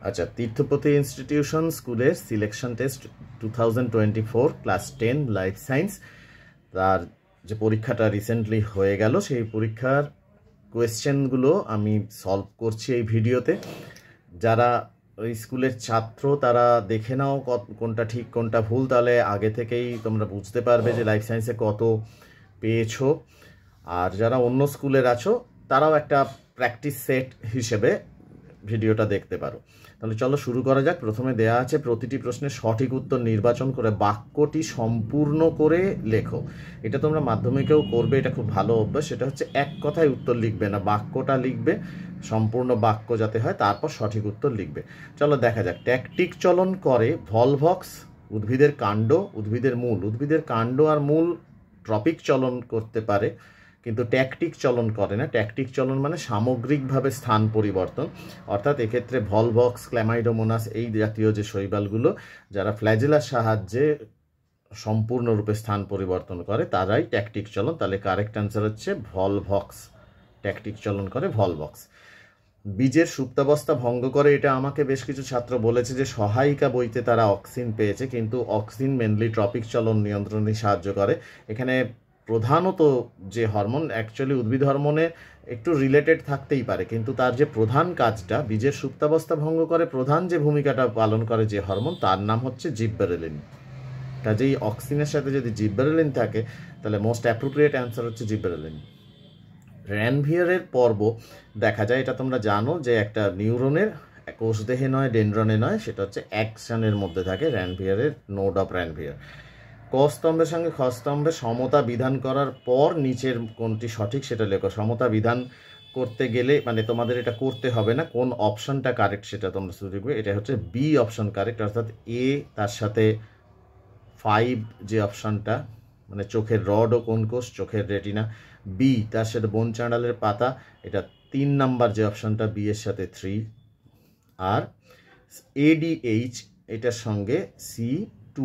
আচ্ছা, তীর্থপতি ইনস্টিটিউশন স্কুলের selection test 2024 class 10 life science, তার যে পরীক্ষাটা রিসেন্টলি হয়ে গেল, সেই পরীক্ষার কোয়েশ্চেনগুলো আমি সলভ করছি এই ভিডিওতে। যারা ওই স্কুলের ছাত্র তারা দেখে নাও কোনটা ঠিক কোনটা ভুল, তাহলে আগে থেকেই তোমরা বুঝতে পারবে যে লাইফ সায়েন্সে কত পেয়েছো। আর যারা অন্য স্কুলের আছো তারাও একটা প্র্যাকটিস সেট হিসেবে ভিডিওটা দেখতে পারো। তাহলে চলো শুরু করা যাক। প্রথমে দেয়া আছে প্রতিটি প্রশ্নের সঠিক উত্তর নির্বাচন করে বাক্যটি সম্পূর্ণ করে লেখো। এটা তোমরা মাধ্যমিকেও করবে, এটা খুব ভালো অভ্যাস। সেটা হচ্ছে এক কথায় উত্তর লিখবে না, বাক্যটা লিখবে, সম্পূর্ণ বাক্য যাতে হয়, তারপর সঠিক উত্তর লিখবে। চলো দেখা যাক। ট্যাকটিক চলন করে ভলভক্স উদ্ভিদের কাণ্ড, উদ্ভিদের মূল। উদ্ভিদের কাণ্ড আর মূল ট্রপিক চলন করতে পারে, কিন্তু ট্যাকটিক চলন করে না। ট্যাকটিক চলন মানে সামগ্রিকভাবে স্থান পরিবর্তন, অর্থাৎ এক্ষেত্রে ভলভক্স, ক্ল্যামাইডোমোনাস এই জাতীয় যে শৈবালগুলো যারা ফ্ল্যাজেলার সাহায্যে সম্পূর্ণরূপে স্থান পরিবর্তন করে তারাই ট্যাকটিক চলন। তাহলে কারেক্ট অ্যান্সার হচ্ছে ভলভক্স, ট্যাকটিক চলন করে ভলভক্স। বীজের সুপ্তাবস্থা ভঙ্গ করে, এটা আমাকে বেশ কিছু ছাত্র বলেছে যে সহায়িকা বইতে তারা অক্সিন পেয়েছে, কিন্তু অক্সিন মেনলি ট্রপিক চলন নিয়ন্ত্রণে সাহায্য করে। এখানে প্রধানত যে হরমোন, অ্যাকচুয়ালি উদ্ভিদ হরমোনে একটু রিলেটেড থাকতেই পারে, কিন্তু তার যে প্রধান কাজটা বীজের সুপ্তাবস্থা ভঙ্গ করে, প্রধান যে ভূমিকাটা পালন করে যে হরমোন, তার নাম হচ্ছে জিববেরেলিন। কাজেই অক্সিনের সাথে যদি জিববেরেলিন থাকে তাহলে মোস্ট অ্যাপ্রোপ্রিয়েট অ্যান্সার হচ্ছে জিববেরেলিন। র্যানভিয়ারের পর্ব দেখা যায়, এটা তোমরা জানো যে একটা নিউরনের কোষদেহে নয়, ডেনড্রনে নয়, সেটা হচ্ছে অ্যাকশনের মধ্যে থাকে র্যানভিয়ারের নোড অফ র্যানভিয়ার। ক স্তম্ভের সঙ্গে খ স্তম্ভে সমতা বিধান করার পর নিচের কোনটি সঠিক সেটা লেখো। সমতা বিধান করতে গেলে মানে তোমাদের এটা করতে হবে না, কোন অপশনটা কারেক্ট সেটা তোমরা শুধু লিখবে। এটা হচ্ছে বি অপশন কারেক্ট, অর্থাৎ এ তার সাথে 5 যে অপশনটা মানে চোখের রড ও কোন কোষ, চোখের রেটিনা। বি তার সাথে বন চাঁড়ালের পাতা, এটা 3 নাম্বার যে অপশনটা, বি এর সাথে 3। আর এডিএইচ এটার সঙ্গে C2,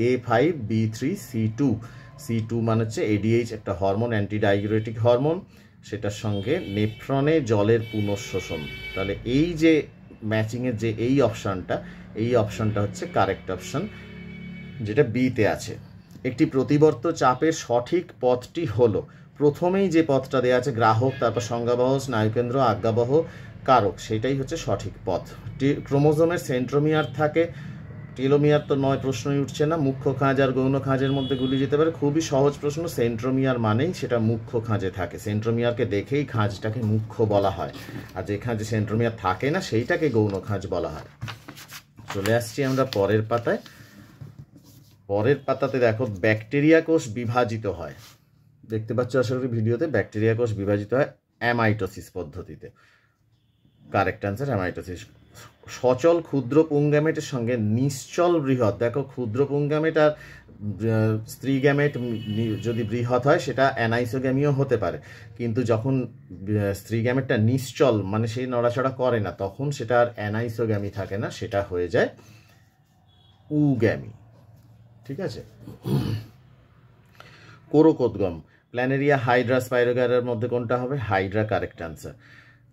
A5 B3 C2 মানে হচ্ছে এডিএইচ একটা হরমোন, অ্যান্টিডাইউরেটিক হরমোন, সেটার সঙ্গে নেফ্রনে জলের পুনঃশোষণ। তাহলে এই যে ম্যাচিংয়ের যে এই অপশনটা হচ্ছে কারেক্ট অপশন, যেটা বিতে আছে। একটি প্রতিবর্ত চাপের সঠিক পথটি হলো, প্রথমেই যে পথটা দেওয়া আছে গ্রাহক, তারপর সংজ্ঞাবহ, স্নায়ুকেন্দ্র, আজ্ঞাবহ, কারক, সেটাই হচ্ছে সঠিক পথ। ক্রোমোজোমের সেন্ট্রোমিয়ার থাকে, টেলোমিয়ার তো নয়, প্রশ্নই উঠছে না। মুখ্য খাঁজ আর গৌণ খাঁজের মধ্যে গুলি যেতে পারে, খুবই সহজ প্রশ্ন। সেন্ট্রোমিয়ার মানেই সেটা মুখ্য খাঁজে থাকে, সেন্ট্রোমিয়ারকে দেখেই খাঁজটাকে মুখ্য বলা হয়, আর যে খাঁজে সেন্ট্রোমিয়ার থাকে না সেইটাকে গৌণ খাঁজ বলা হয়। চলে আসছি আমরা পরের পাতায়। পরের পাতাতে দেখো ব্যাকটেরিয়া কোষ বিভাজিত হয়, দেখতে পাচ্ছ আশা করি ভিডিওতে। ব্যাকটেরিয়া কোষ বিভাজিত হয় অ্যামাইটোসিস পদ্ধতিতে, কারেক্ট অ্যান্সার অ্যামাইটোসিস। সচল ক্ষুদ্র পুংগ্যামেটের সঙ্গে নিশ্চল বৃহৎ, দেখো ক্ষুদ্র পুংগ্যামেট আর স্ত্রী গ্যামেট যদি বৃহৎ হয় সেটা অ্যানাইসোগ্যামিও হতে পারে, কিন্তু যখন স্ত্রী গ্যামেটটা নিশ্চল মানে সেই নড়াচড়া করে না, তখন সেটা আর অ্যানাইসোগ্যামি থাকে না, সেটা হয়ে যায় উগ্যামি। ঠিক আছে। কোরোকোদ্গম, প্ল্যানেরিয়া, হাইড্রা, স্পাইরোগ্যারের মধ্যে কোনটা হবে? Hydra, correct answer.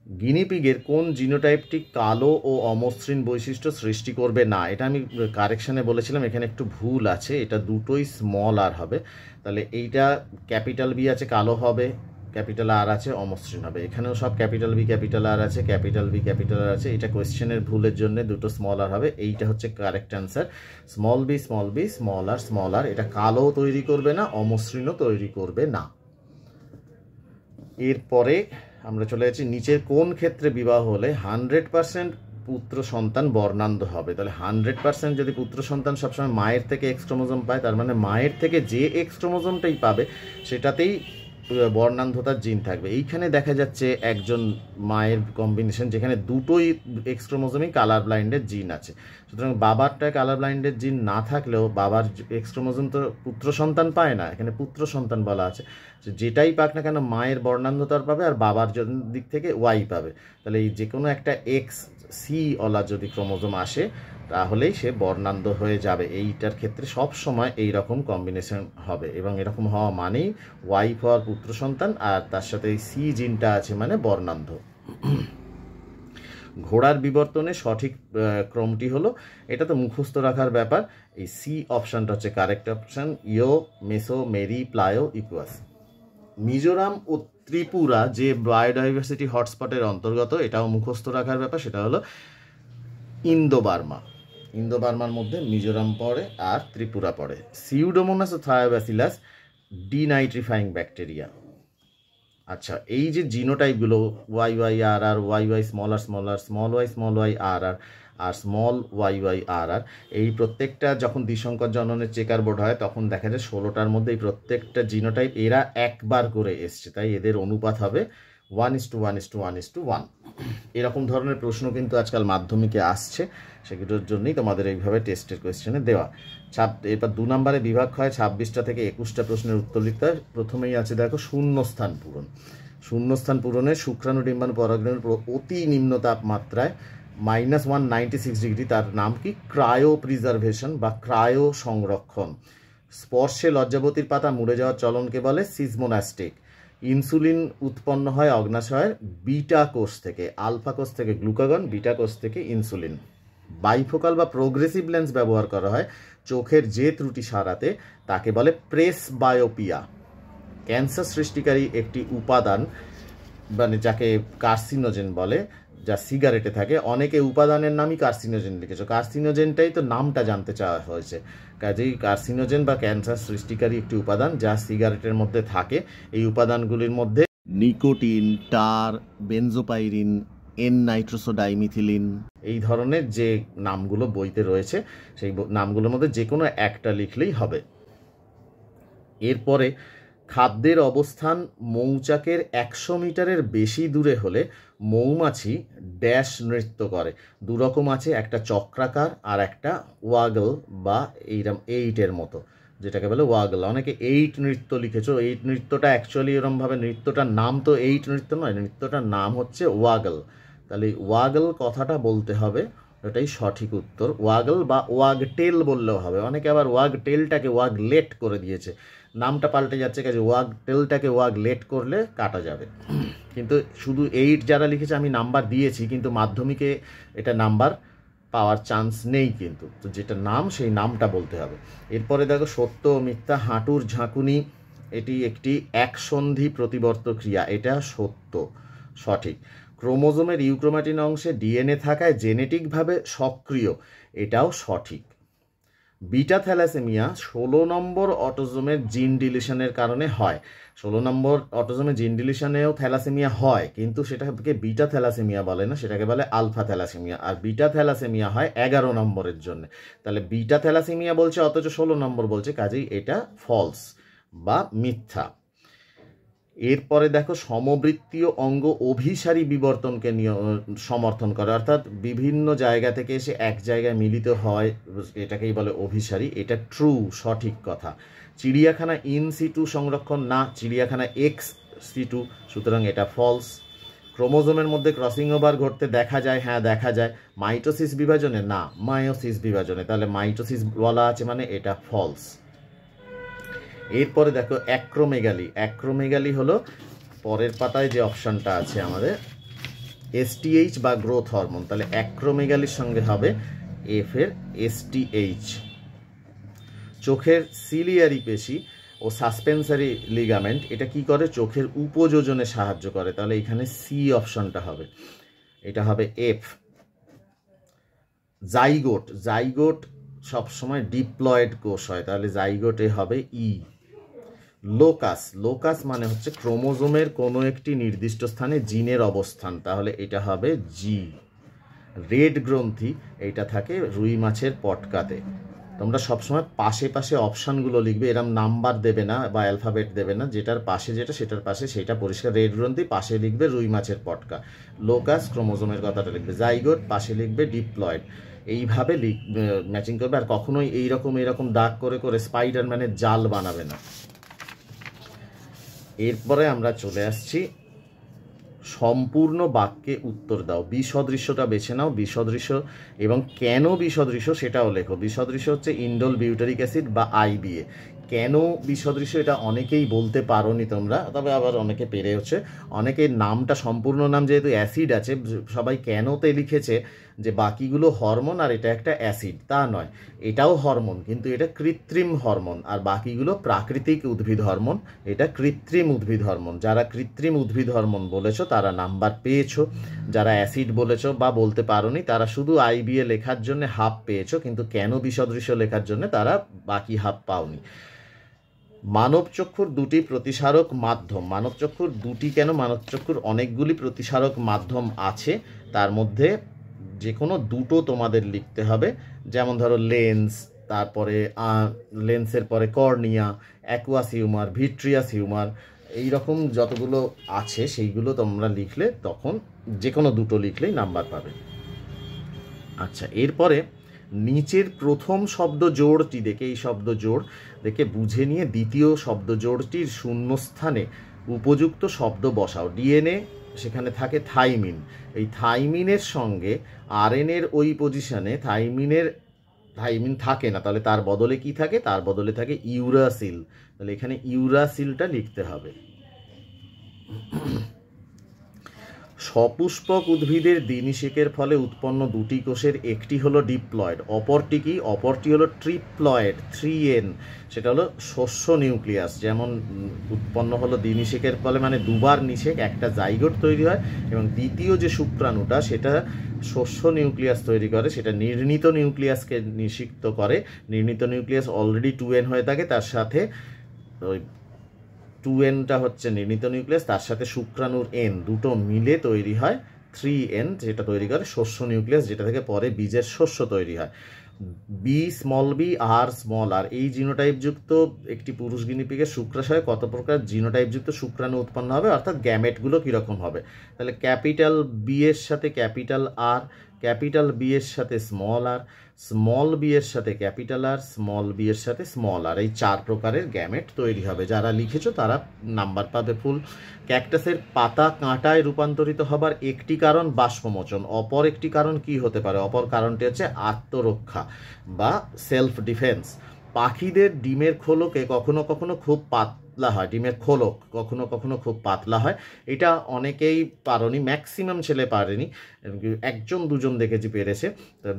গিনিপিগের কোন জিনোটাইপটি কালো ও অমসৃণ বৈশিষ্ট্য সৃষ্টি করবে না? এটা আমি কারেকশানে বলেছিলাম, এখানে একটু ভুল আছে, এটা দুটোই স্মল আর হবে। তাহলে এইটা ক্যাপিটাল বি আছে, কালো হবে, ক্যাপিটাল আর আছে, অমসৃণ হবে। এখানেও সব ক্যাপিটাল বি ক্যাপিটাল আর আছে, ক্যাপিটাল বি ক্যাপিটাল আর আছে। এটা কোয়েশ্চেনের ভুলের জন্য দুটো স্মল আর হবে, এইটা হচ্ছে correct answer. Small B small R, এটা কালো তৈরি করবে না, অমসৃণও তৈরি করবে না। এরপরে আমরা চলে যাচ্ছি, নিচের কোন ক্ষেত্রে বিবাহ হলে 100% পুত্র সন্তান বর্ণান্ধ হবে? তাহলে 100% যদি পুত্র সন্তান সবসময় মায়ের থেকে এক্স ক্রোমোজোম পায়, তার মানে মায়ের থেকে যে এক্স ক্রোমোজোমটাই পাবে সেটাতেই বর্ণান্ধতার জিন থাকবে। এইখানে দেখা যাচ্ছে একজন মায়ের কম্বিনেশন যেখানে দুটোই এক্স ক্রোমোজোমই কালার ব্লাইন্ডের জিন আছে, সুতরাং বাবারটায় কালার ব্লাইন্ডের জিন না থাকলেও বাবার এক্স ক্রোমোজোম তো পুত্র সন্তান পায় না, এখানে পুত্র সন্তান বলা আছে। যেটাই পাক না কেন মায়ের বর্ণান্ধতার পাবে আর বাবার দিক থেকে ওয়াই পাবে। তাহলে এই যে কোনো একটা এক্স সি ওলা যদি ক্রোমোজোম আসে তাহলেই সে বর্ণান্ধ হয়ে যাবে। এইটার ক্ষেত্রে সব সময় এই রকম কম্বিনেশন হবে, এবং এরকম হওয়া মানেই ওয়াই হওয়ার পুত্র সন্তান, আর তার সাথে এই সি জিনটা আছে মানে বর্ণান্ধ। ঘোড়ার বিবর্তনে সঠিক ক্রমটি হলো, এটা তো মুখস্থ রাখার ব্যাপার, এই সি অপশানটা হচ্ছে কারেক্ট অপশান, ইও মেসো মেরি প্লায়ো ইকুয়াস। মিজোরাম ও ত্রিপুরা যে বায়োডাইভার্সিটি হটস্পটের অন্তর্গত, এটাও মুখস্থ রাখার ব্যাপার, সেটা হলো ইন্দো বার্মা। ইন্দো বার্মার মধ্যে মিজোরাম পড়ে আর ত্রিপুরা পড়ে। সিউডোমোনাস ও থায়োব্যাসিলাস ডিনাইট্রিফাইং ব্যাকটেরিয়া। আচ্ছা, এই যে জিনোটাইপগুলো ওয়াই ওয়াই আর আর, ওয়াই ওয়াই স্মল আর, স্মল ওয়াই আর আর, আর স্মল ওয়াই আর আর, এই প্রত্যেকটা যখন দ্বিসংকর জননের চেকার বোর্ড হয় তখন দেখা যায় 16টার মধ্যে এই প্রত্যেকটা জিনোটাইপ এরা একবার করে এসছে, তাই এদের অনুপাত হবে 1:1:1:1। এরকম ধরনের প্রশ্ন কিন্তু আজকাল মাধ্যমিকে আসছে, সেগুলোর জন্যই তোমাদের এইভাবে টেস্টের কোয়েশ্চেনে দেওয়া। এরপর 2 নম্বরে বিভাগ হয়, 26টা থেকে 21টা প্রশ্নের উত্তর লিখতে হয়। প্রথমেই আছে দেখো শূন্যস্থান পূরণ। শূন্যস্থান পূরণে শুক্রাণু ডিম্বাণু পরাগরেণুর অতি নিম্ন তাপমাত্রায় -196 ডিগ্রি, তার নাম কি? ক্রায়ো প্রিজার্ভেশন বা ক্রায়ো সংরক্ষণ। স্পর্শে লজ্জাবতীর পাতা মুড়ে যাওয়ার চলনকে বলে সিজমোনাস্টিক। ইনসুলিন উৎপন্ন হয় অগ্নাশয়ের বিটা কোষ থেকে, আলফা কোষ থেকে গ্লুকাগন, বিটা কোষ থেকে ইনসুলিন। বাইফোকাল বা প্রোগ্রেসিভ লেন্স ব্যবহার করা হয় চোখের যে ত্রুটি সারাতে, তাকে বলে প্রেসবায়োপিয়া। ক্যান্সার সৃষ্টিকারী একটি উপাদান, মানে যাকে কার্সিনোজেন বলে, যা সিগারেটে থাকে, অনেকে উপাদানের নামই কার্সিনোজেন লিখেছে, কার্সিনোজেনটাই তো নামটা জানতে চাওয়া হয়েছে। কাজেই কার্সিনোজেন বা ক্যান্সার সৃষ্টিকারী একটি উপাদান যা সিগারেটের মধ্যে থাকে। এই উপাদানগুলির মধ্যে নিকোটিন, টার, বেনজোপাইরিন, N-নাইট্রোসোডাইমিথিলিন, এই ধরনের যে নামগুলো বইতে রয়েছে সেই নামগুলোর মধ্যে যে কোনো একটা লিখলেই হবে। এরপরে খাদ্যের অবস্থান মৌচাকের 100 মিটারের বেশি দূরে হলে মৌমাছি ড্যাশ নৃত্য করে। দুরকম আছে, একটা চক্রাকার আর একটা ওয়াগল বা এইরকম 8-এর মতো, যেটাকে বলে ওয়াগল। অনেকে 8 নৃত্য লিখেছো, 8 নৃত্যটা অ্যাকচুয়ালি এরমভাবে নৃত্যটার নাম তো 8 নৃত্য নয়, নৃত্যটার নাম হচ্ছে ওয়াগল। তাহলে ওয়াগল কথাটা বলতে হবে, এটাই সঠিক উত্তর। ওয়াগল বা ওয়াগটেল বললেও হবে, অনেকে আবার ওয়াগটেলটাকে ওয়াগলেট করে দিয়েছে, নামটা পাল্টে যাচ্ছে, কাজে ওয়াগটেলটাকে ওয়াগলেট করলে কাটা যাবে। কিন্তু শুধু 8 যারা লিখেছে আমি নাম্বার দিয়েছি, কিন্তু মাধ্যমিকে এটা নাম্বার পাওয়ার চান্স নেই, কিন্তু তো যেটা নাম সেই নামটা বলতে হবে। এরপরে দেখো সত্য ও মিথ্যা। হাঁটুর ঝাঁকুনি এটি একটি একসন্ধি প্রতিবর্ত ক্রিয়া, এটা সত্য, সঠিক। ক্রোমোজোমের ইউক্রোমাটিন অংশে ডিএনএ থাকায় জেনেটিকভাবে সক্রিয়, এটাও সঠিক। বিটা থ্যালাসেমিয়া 16 নম্বর অটোজোমের জিন ডিলিশনের কারণে হয়। 16 নম্বর অটোজোমের জিন ডিলিশনেও থ্যালাসেমিয়া হয়, কিন্তু সেটাকে বিটা থ্যালাসেমিয়া বলে না, সেটাকে বলে আলফা থ্যালাসেমিয়া। আর বিটা থ্যালাসেমিয়া হয় 11 নম্বরের জন্য। তাহলে বিটা থ্যালাসেমিয়া বলছে অথচ 16 নম্বর বলছে, কাজেই এটা ফলস বা মিথ্যা। এরপরে দেখো সমবৃত্তীয় অঙ্গ অভিসারী বিবর্তনকে সমর্থন করে, অর্থাৎ বিভিন্ন জায়গা থেকে এসে এক জায়গায় মিলিত হয়, এটাকেই বলে অভিসারী। এটা ট্রু, সঠিক কথা। চিড়িয়াখানা ইন সিটু সংরক্ষণ না, চিড়িয়াখানা এক্স সিটু, সুতরাং এটা ফলস। ক্রোমোজোমের মধ্যে ক্রসিং ওভার ঘটতে দেখা যায়, হ্যাঁ দেখা যায়। মাইটোসিস বিভাজনে না, মায়োসিস বিভাজনে, তাহলে মাইটোসিস বলা আছে মানে এটা ফলস। এরপরে দেখো অ্যাক্রোমেগালি। অ্যাক্রোমেগালি হলো পরের পাতায় যে অপশানটা আছে আমাদের, এসটিএইচ বা গ্রোথ হরমোন, তাহলে অ্যাক্রোমেগালির সঙ্গে হবে এফ এর এসটিএইচ। চোখের সিলিয়ারি পেশি ও সাসপেন্সারি লিগামেন্ট এটা কি করে? চোখের উপযোজনে সাহায্য করে, তাহলে এখানে সি অপশনটা হবে, এটা হবে এফ। জাইগোট, জাইগোট সবসময় ডিপ্লয়েড কোষ হয়, তাহলে জাইগোটে হবে ই। লোকাস, লোকাস মানে হচ্ছে ক্রোমোজোমের কোনো একটি নির্দিষ্ট স্থানে জিনের অবস্থান, তাহলে এটা হবে জি। রেড গ্রন্থি এইটা থাকে রুই মাছের পটকাতে। তোমরা সবসময় পাশে পাশে অপশানগুলো লিখবে, এরম নাম্বার দেবে না বা অ্যালফাবেট দেবে না, যেটার পাশে যেটা সেটার পাশে সেটা পরিষ্কার। রেড গ্রন্থি পাশে লিখবে রুই মাছের পটকা, লোকাস ক্রোমোজোমের কথাটা লিখবে, জাইগোট পাশে লিখবে ডিপ্লয়েড। এইভাবে ম্যাচিং করবে, আর কখনোই এইরকম দাগ করে করে স্পাইডারম্যানের জাল বানাবে না। এরপরে আমরা চলে আসছি সম্পূর্ণ বাক্যে উত্তর দাও। বিসদৃশ্যটা বেছে নাও, বিসদৃশ্য এবং কেন বিসদৃশ্য সেটাও লেখো। বিসদৃশ্য হচ্ছে ইন্ডোল বিউটারিক অ্যাসিড বা আইবিএ। কেন বিসদৃশ্য এটা অনেকেই বলতে পারোনি তোমরা, তবে আবার অনেকে পেরেওছে। অনেকের নামটা সম্পূর্ণ নাম যেহেতু অ্যাসিড আছে, সবাই কেনতে লিখেছে যে বাকিগুলো হরমোন আর এটা একটা অ্যাসিড। তা নয়, এটাও হরমোন কিন্তু এটা কৃত্রিম হরমোন, আর বাকিগুলো প্রাকৃতিক উদ্ভিদ হরমোন, এটা কৃত্রিম উদ্ভিদ হরমোন। যারা কৃত্রিম উদ্ভিদ হরমোন বলেছো তারা নাম্বার পেয়েছো, যারা অ্যাসিড বলেছো বা বলতে পারোনি তারা শুধু আইবিএ লেখার জন্য হাফ পেয়েছো, কিন্তু কেন বিসদৃশ্য লেখার জন্য তারা বাকি হাফ পাওনি। মানবচক্ষুর দুটি প্রতিসারক মাধ্যম। মানবচক্ষুর দুটি কেন, মানবচক্ষুর অনেকগুলি প্রতিসারক মাধ্যম আছে, তার মধ্যে যে কোনো দুটো তোমাদের লিখতে হবে। যেমন ধরো লেন্স, তারপরে লেন্সের পরে cornea, aqueous humour, vitreous humour, এইরকম যতগুলো আছে সেইগুলো তোমরা লিখলে তখন যে কোনো দুটো লিখলেই নাম্বার পাবে। আচ্ছা, এরপরে নিচের প্রথম শব্দ জোড়টি দেখে, এই শব্দ জোড় দেখে বুঝে নিয়ে দ্বিতীয় শব্দ জোড়টির শূন্যস্থানে উপযুক্ত শব্দ বসাও। ডিএনএ, সেখানে থাকে থাইমিন, এই থাইমিনের সঙ্গে আরএনএর ওই পজিশনে থাইমিন থাকে না, তাহলে তার বদলে কি থাকে? তার বদলে থাকে ইউরাসিল। তাহলে এখানে ইউরাসিলটা লিখতে হবে। সপুষ্পক উদ্ভিদের দ্বিনিষেকের ফলে উৎপন্ন দুটি কোষের একটি হলো ডিপ্লয়েড, অপরটি কি? অপরটি হলো ট্রিপ্লয়েড, 3N, সেটা হলো শস্য নিউক্লিয়াস। যেমন উৎপন্ন হলো দ্বিনিষেকের ফলে, মানে দুবার নিষেক, একটা জাইগোট তৈরি হয় এবং দ্বিতীয় যে শুক্রাণুটা সেটা শস্য নিউক্লিয়াস তৈরি করে, সেটা নির্ণীত নিউক্লিয়াসকে নিষিক্ত করে। নির্ণীত নিউক্লিয়াস অলরেডি 2N হয়ে থাকে, তার সাথে ওই 2Nটা হচ্ছে নির্ণীত নিউক্লিয়াস, তার সাথে শুক্রাণুর N, দুটো মিলে তৈরি হয় 3N, যেটা তৈরি করে শস্য নিউক্লিয়াস, যেটা থেকে পরে বীজের শস্য তৈরি হয়। বি স্মল বি আর স্মল আর, এই জিনোটাইপযুক্ত একটি পুরুষ গিনিপিগের শুক্রাশয়ে কত প্রকার জিনোটাইপযুক্ত শুক্রাণু উৎপন্ন হবে, অর্থাৎ গ্যামেটগুলো কীরকম হবে। তাহলে ক্যাপিটাল বি এর সাথে ক্যাপিটাল আর, ক্যাপিটাল বি এর সাথে স্মল আর, স্মল বি এর সাথে ক্যাপিটাল আর, স্মল বি এর সাথে স্মল আর, এই 4 প্রকারের গ্যামেট তৈরি হবে। যারা লিখেছো তারা নাম্বার পাবে ফুল। ক্যাকটাসের পাতা কাঁটায় রূপান্তরিত হবার একটি কারণ বাষ্পমোচন, অপর একটি কারণ কি হতে পারে? অপর কারণটি হচ্ছে আত্মরক্ষা বা সেলফ ডিফেন্স। পাখিদের ডিমের খোলকে কখনো কখনো খুব পাতলা হয়, ডিমের খোলক কখনো কখনো খুব পাতলা হয়। এটা অনেকেই পারেনি, ম্যাক্সিমাম ছেলে পারেনি, 1জন 2জন দেখেছি পেরেছে।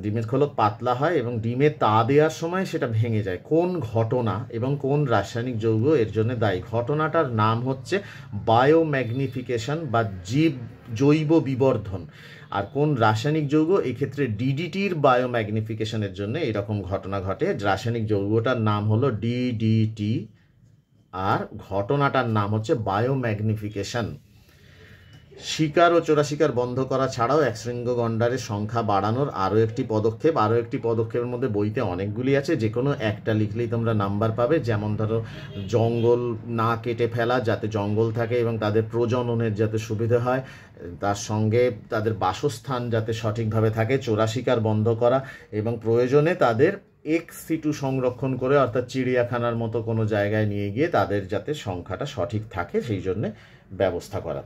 ডিমের খোলক পাতলা হয় এবং ডিমে তা দেওয়ার সময় সেটা ভেঙে যায়। কোন ঘটনা এবং কোন রাসায়নিক যৌগ এর জন্য দায়ী? ঘটনাটার নাম হচ্ছে বায়োম্যাগনিফিকেশন বা জৈব বিবর্ধন। আর কোন রাসায়নিক যৌগ? এক্ষেত্রে ডিডিটির বায়োম্যাগনিফিকেশনের জন্য এরকম ঘটনা ঘটে। রাসায়নিক যৌগটার নাম হলো ডিডিটি আর ঘটনাটার নাম হচ্ছে বায়োম্যাগনিফিকেশন। শিকার ও চোরা শিকার বন্ধ করা ছাড়াও একশৃঙ্গ গন্ডারের সংখ্যা বাড়ানোর আরও একটি পদক্ষেপের মধ্যে বইতে অনেকগুলি আছে, যে কোনো একটা লিখলেই তোমরা নাম্বার পাবে। যেমন ধরো জঙ্গল না কেটে ফেলা, যাতে জঙ্গল থাকে এবং তাদের প্রজননের যাতে সুবিধা হয়, তার সঙ্গে তাদের বাসস্থান যাতে সঠিকভাবে থাকে, চোরা শিকার বন্ধ করা এবং প্রয়োজনে তাদের এক্স সিটু সংরক্ষণ করে, অর্থাৎ চিড়িয়াখানার মতো কোনো জায়গায় নিয়ে গিয়ে তাদের যাতে সংখ্যাটা সঠিক থাকে সেই জন্যে ব্যবস্থা করা।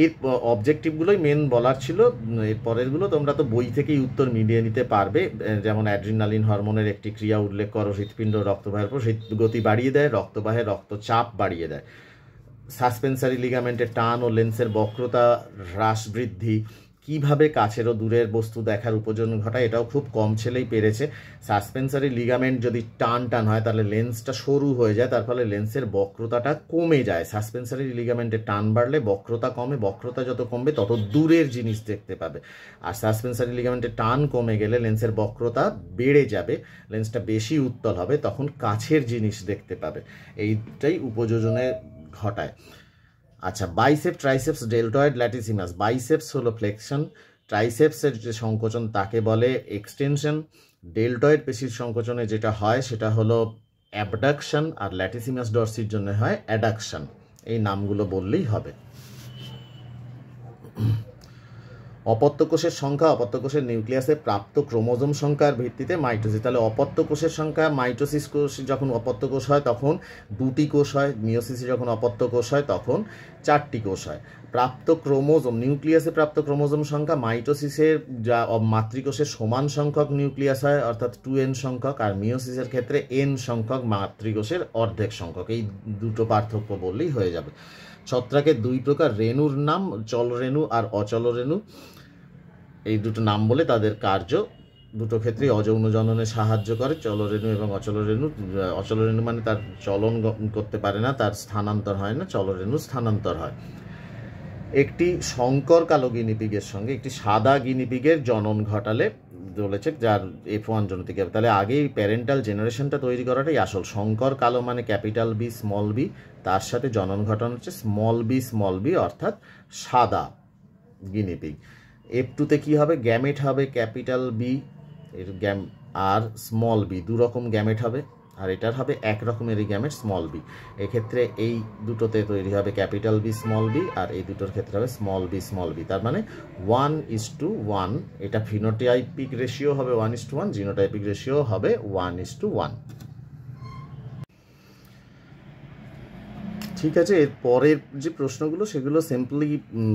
এর অবজেক্টিভগুলোই মেন বলার ছিল। এর পরেরগুলো তোমরা তো বই থেকেই উত্তর মিলিয়ে নিতে পারবে। যেমন অ্যাড্রিনালিন হরমোনের একটি ক্রিয়া উল্লেখ করো, হৃৎপিণ্ড রক্তবাহের পর হৃদগতি বাড়িয়ে দেয়, রক্তবাহে রক্তচাপ বাড়িয়ে দেয়। সাসপেন্সারি লিগামেন্টের টান ও লেন্সের বক্রতা হ্রাস বৃদ্ধি, কিভাবে কাছের ও দূরের বস্তু দেখার উপযোজন ঘটায়, এটাও খুব কম ছেলেই পেরেছে। সাসপেন্সারি লিগামেন্ট যদি টান হয় তাহলে লেন্সটা সরু হয়ে যায়, তার ফলে লেন্সের বক্রতাটা কমে যায়। সাসপেন্সারি লিগামেন্টের টান বাড়লে বক্রতা কমে, বক্রতা যত কমবে তত দূরের জিনিস দেখতে পাবে। আর সাসপেন্সারি লিগামেন্টের টান কমে গেলে লেন্সের বক্রতা বেড়ে যাবে, লেন্সটা বেশি উত্তল হবে, তখন কাছের জিনিস দেখতে পাবে। এইটাই উপযোজনে ঘটায়। আচ্ছা, bicep, triceps, deltoid, latissimus. Biceps হলো ফ্লেকশন, ট্রাইসেপসের যে সংকোচন তাকে বলে এক্সটেনশন, ডেল্টয়েড পেশির সংকোচনে যেটা হয় সেটা হলো অ্যাবডাকশন, আর ল্যাটিসিমাস ডরসির জন্য হয় অ্যাডাকশন। এই নামগুলো বললেই হবে। অপত্য কোষের সংখ্যা অপত্য কোষের নিউক্লিয়াসে প্রাপ্ত ক্রোমোজোম সংখ্যার ভিত্তিতে মাইটোসিস। তাহলে অপত্য কোষের সংখ্যা, মাইটোসিস কোষ যখন অপত্য কোষ হয় তখন 2টি কোষ হয়, মিওসিসে যখন অপত্য কোষ হয় তখন 4টি কোষ হয়। প্রাপ্ত ক্রোমোজোম, নিউক্লিয়াসে প্রাপ্ত ক্রোমোজোম সংখ্যা মাইটোসিসের যা মাতৃকোষের সমান সংখ্যক নিউক্লিয়াস হয় অর্থাৎ 2n সংখ্যক, আর মিওসিসের ক্ষেত্রে n সংখ্যক মাতৃকোষের অর্ধেক সংখ্যক। এই দুটো পার্থক্য বললেই হয়ে যাবে। ছত্রাকের 2 প্রকার রেণুর নাম চলরেণু আর অচলরেণু। এই দুটো নাম বলে তাদের কার্য দুটো ক্ষেত্রেই অযৌন জননে সাহায্য করে, চলরেণু এবং অচলরেণু। অচলরেণু মানে তার চলন করতে পারে না, তার স্থানান্তর হয় না, চলরেণু স্থানান্তর হয়। একটি শঙ্কর কালো গিনিপিগের সঙ্গে একটি সাদা গিনিপিগের জনন ঘটালে বলেছে যার F1 জনতিক হবে। তাহলে আগেই প্যারেন্টাল জেনারেশনটা তৈরি করাটাই আসল। শঙ্কর কালো মানে ক্যাপিটাল বি স্মল বি, তার সাথে জনন ঘটানো হচ্ছে স্মল বি অর্থাৎ সাদা গিনিপিগ। F2তে কী হবে? গ্যামেট হবে ক্যাপিটাল বি এর আর স্মল বি, 2 রকম গ্যামেট হবে, আর এটার হবে এক রকমেরই গ্যামেট স্মল বি। এক্ষেত্রে এই দুটোতে তৈরি হবে ক্যাপিটাল বি স্মল বি, আর এই দুটোর ক্ষেত্রে হবে স্মল বি। তার মানে 1:1। এটা ফিনোটাইপিক রেশিও হবে 1:1, জিনোটাইপিক রেশিও হবে 1:1। ঠিক আছে, এর পরের যে প্রশ্নগুলো সেগুলো সিম্পলি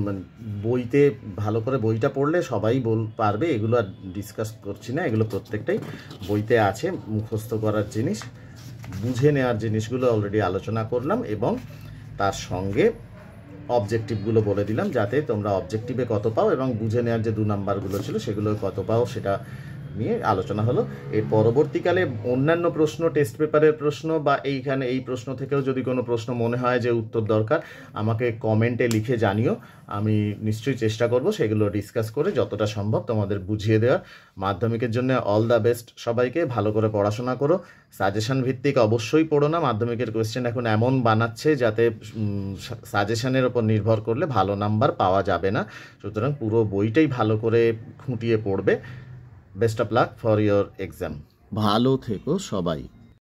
মানে বইতে ভালো করে বইটা পড়লে সবাই পারবে, এগুলো আর ডিসকাস করছি না, এগুলো প্রত্যেকটাই বইতে আছে। মুখস্থ করার জিনিস, বুঝে নেওয়ার জিনিসগুলো অলরেডি আলোচনা করলাম, এবং তার সঙ্গে অবজেক্টিভগুলো বলে দিলাম যাতে তোমরা অবজেক্টিভে কত পাও এবং বুঝে নেওয়ার যে 2 নাম্বারগুলো ছিল সেগুলো কত পাও সেটা নিয়ে আলোচনা হলো। এর পরবর্তীকালে অন্যান্য প্রশ্ন, টেস্ট পেপারের প্রশ্ন বা এইখানে এই প্রশ্ন থেকেও যদি কোনো প্রশ্ন মনে হয় যে উত্তর দরকার, আমাকে কমেন্টে লিখে জানিও, আমি নিশ্চয়ই চেষ্টা করব সেগুলো ডিসকাস করে যতটা সম্ভব তোমাদের বুঝিয়ে দেওয়ার। মাধ্যমিকের জন্য অল দ্য বেস্ট সবাইকে, ভালো করে পড়াশোনা করো। সাজেশন ভিত্তিক অবশ্যই পড়ো না, মাধ্যমিকের কোয়েশ্চেন এখন এমন বানাচ্ছে যাতে সাজেশনের ওপর নির্ভর করলে ভালো নাম্বার পাওয়া যাবে না, সুতরাং পুরো বইটাই ভালো করে খুঁটিয়ে পড়বে। Best of luck for your exam. ভালো থেকো সবাই।